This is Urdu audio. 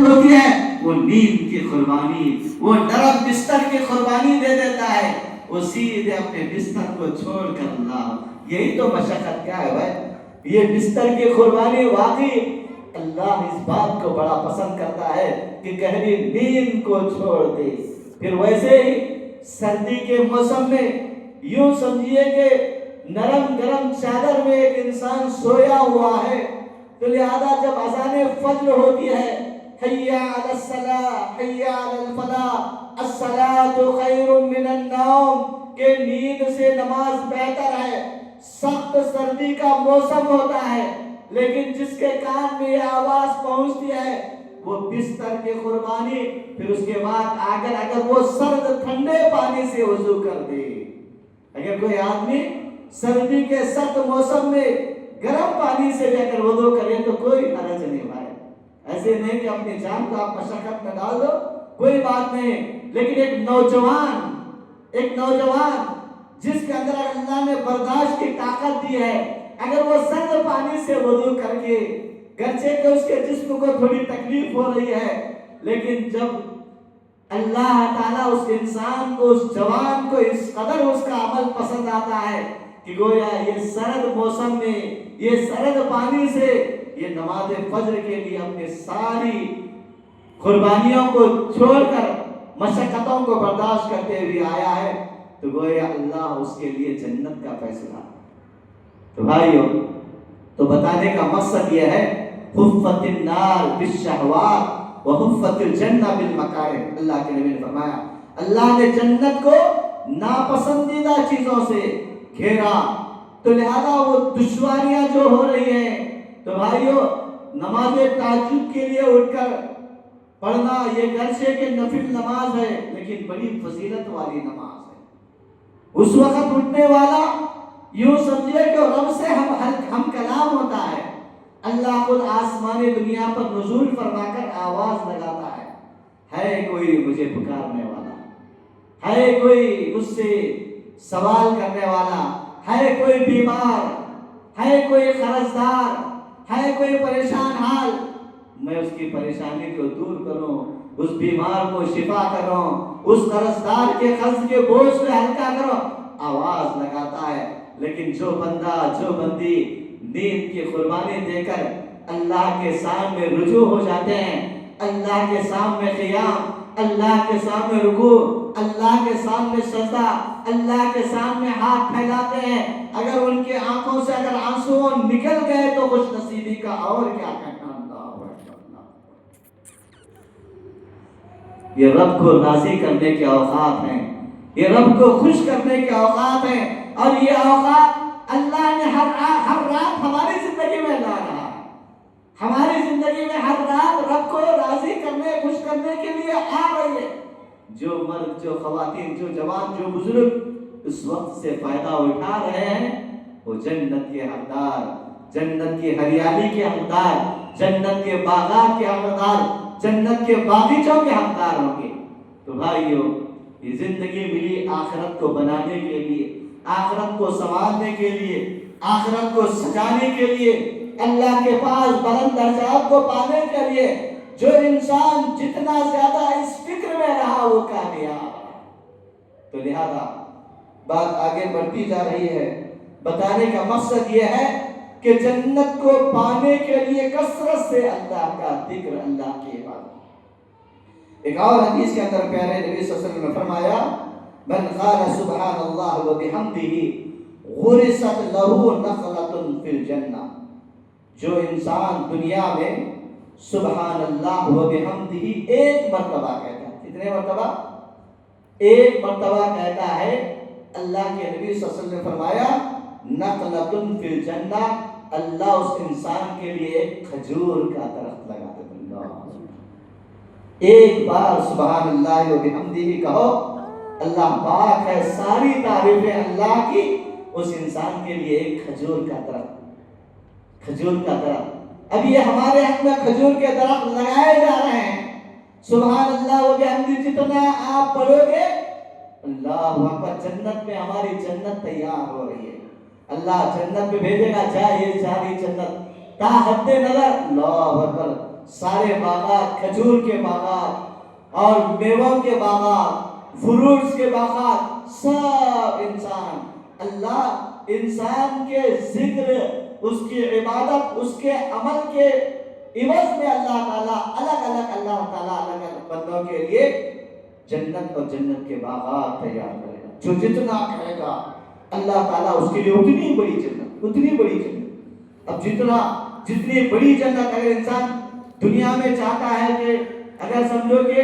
ہوتی ہے وہ نیند کی قربانی، وہ نرم بستر کی قربانی دے دیتا ہے، وہ سیدھے اپنے بستر کو چھوڑ کر اللہ، یہی تو مشقت کیا ہے بھائی، یہ بستر کی قربانی واقعی اللہ اس بات کو بڑا پسند کرتا ہے کہ گہری نیند کو چھوڑ دے۔ پھر ویسے ہی سردی کے موسم میں یوں سمجھیے کہ نرم گرم چادر میں ایک انسان سویا ہوا ہے، تو لہذا جب اذان فجر ہوتی ہے، حی علی الصلاۃ حی علی الفلاح الصلاۃ خیر من النوم، کہ نیند سے نماز بہتر ہے، سخت سردی کا موسم ہوتا ہے، لیکن جس کے کان میں یہ آواز پہنچتی ہے وہ بستر کی قربانی، پھر اس کے بعد اگر وہ سرد ٹھنڈے پانی سے وضو کر دے۔ اگر کوئی آدمی سردی کے سخت موسم میں گرم پانی سے جا کر وضو کرے تو کوئی حرج نہیں بھائی، ایسے نہیں کہ اپنی جان کو آپ مشقت میں ڈال دو، کوئی بات نہیں، لیکن ایک نوجوان جس کے اندر اللہ نے برداشت کی طاقت دی ہے، اگر وہ سرد پانی سے وضو کر کے، گرچہ کہ اس کے جسم کو تھوڑی تکلیف ہو رہی ہے، لیکن جب اللہ تعالیٰ اس انسان کو، اس جوان کو اس قدر اس کا عمل پسند آتا ہے کہ گویا یہ سرد موسم میں یہ سرد پانی سے یہ نماز فجر کے لیے اپنے ساری قربانیوں کو چھوڑ کر مشقتوں کو برداشت کرتے ہوئے آیا ہے، تو گویا اللہ اس کے لیے جنت کا فیصلہ۔ تو بھائیو، تو بتانے کا مقصد یہ ہے حفت النار بالشہوات وحفت الجنہ بالمکارہ۔ اللہ کے نبی نے فرمایا اللہ نے جنت کو ناپسندیدہ چیزوں سے گھیرا، تو لہذا وہ دشواریاں جو ہو رہی ہیں، تو بھائیو نماز تہجد کے لیے اٹھ کر پڑھنا یہ گرچہ کہ نفل نماز ہے لیکن بڑی فضیلت والی نماز ہے۔ اس وقت اٹھنے والا یوں سمجھے کہ رب سے ہم کلام ہوتا ہے، اللہ خود آسمانی دنیا پر نزول فرما کر آواز لگاتا ہے کوئی مجھے پکارنے والا، ہے کوئی مجھ سے سوال کرنے والا، ہے کوئی بیمار، ہے کوئی قرضدار، ہے کوئی پریشان حال، میں اس کی پریشانی کو دور کروں، اس بیمار کو شفا کروں، اس قرضدار کے قرض کے بوجھ کو ہلکا کروں، آواز لگاتا ہے۔ لیکن جو بندہ جو بندی نیند کی قربانی دے کر اللہ کے سامنے رجوع ہو جاتے ہیں، اللہ کے سامنے قیام، اللہ کے سامنے رکوع، اللہ کے سامنے سجدہ، اللہ کے سامنے ہاتھ پھیلاتے ہیں، اگر ان کی آنکھوں سے اگر آنسو نکل گئے تو خوش نصیبی کا اور کیا کہنا۔ یہ رب کو راضی کرنے کے اوقات ہیں، یہ رب کو خوش کرنے کے اوقات ہیں، اور یہ اوقات اللہ نے ہر رات ہماری زندگی میں لا رہا ہے، ہماری زندگی میں ہر رات رب کو راضی کرنے خوش کرنے کے لیے آ رہی ہے۔ جو مرد، جو خواتین، جو جوان، جو بزرگ اس وقت سے فائدہ اٹھا رہے ہیں وہ جنت کے حقدار، جنت کی ہریالی کے حقدار، جنت کے باغات کے حقدار، جنت کے باغیچوں کے حقدار ہوں گے۔ تو بھائیو، یہ زندگی ملی آخرت کو بنانے کے لیے، آخرت کو سنوارنے کے لیے، آخرت کو سجانے کے لیے، اللہ کے پاس بلند درجات کو پانے کے لیے۔ جو انسان جتنا زیادہ اس فکر میں رہا وہ کامیاب ہے۔ تو لہذا بات آگے بڑھتی جا رہی ہے، بتانے کا مقصد یہ ہے کہ جنت کو پانے کے لیے کثرت سے اللہ کا ذکر، اللہ کی عبادت۔ ایک اور حدیث کے اندر پیارے نبی صلی اللہ علیہ وسلم نے فرمایا من قال سبحان اللہ وبحمدہ غرست لہ نخلۃ فی الجنہ، جو انسان دنیا میں سبحان اللہ وبحمدہ ایک مرتبہ کہتا ہے، کتنے مرتبہ؟ ایک مرتبہ کہتا ہے، اللہ کے نبی صلی اللہ علیہ وسلم نے فرمایا نخلۃ فی الجنہ، اللہ اس انسان کے لیے ایک کھجور کا درخت لگا دے گا۔ ایک بار سبحان اللہ وبحمدہ کہو، اللہ پاک ہے، ساری تعریفیں اللہ کی، اس انسان کے لیے ایک کھجور کا درخت، کھجور کا درخت۔ اب یہ ہمارے حق میں کھجور کے درخت لگائے جا رہے ہیں، سبحان اللہ وبحمدہ جتنا آپ پڑھو گے اللہ اکبر، جنت میں ہماری جنت تیار ہو رہی ہے، اللہ جنت میں بھیجے گا، جائے جاری جنت تا حد نظر، اللہ اکبر، سارے باغات، کھجور کے باغات اور میووں کے باغات، فروٹس کے باغات، سب انسان اللہ انسان کے ذکر، اس کی عبادت، اس کے عمل کے عوض میں اللہ تعالیٰ اللہ تعالیٰ الگ الگ بندوں کے لیے جنت اور جنت کے باغات تیار کرے گا. جو جتنا کہے گا اللہ تعالیٰ اس کے لیے اتنی بڑی جنت، اتنی بڑی جنت. اب جتنی بڑی جنت اگر انسان دنیا میں چاہتا ہے کہ اگر سمجھو کہ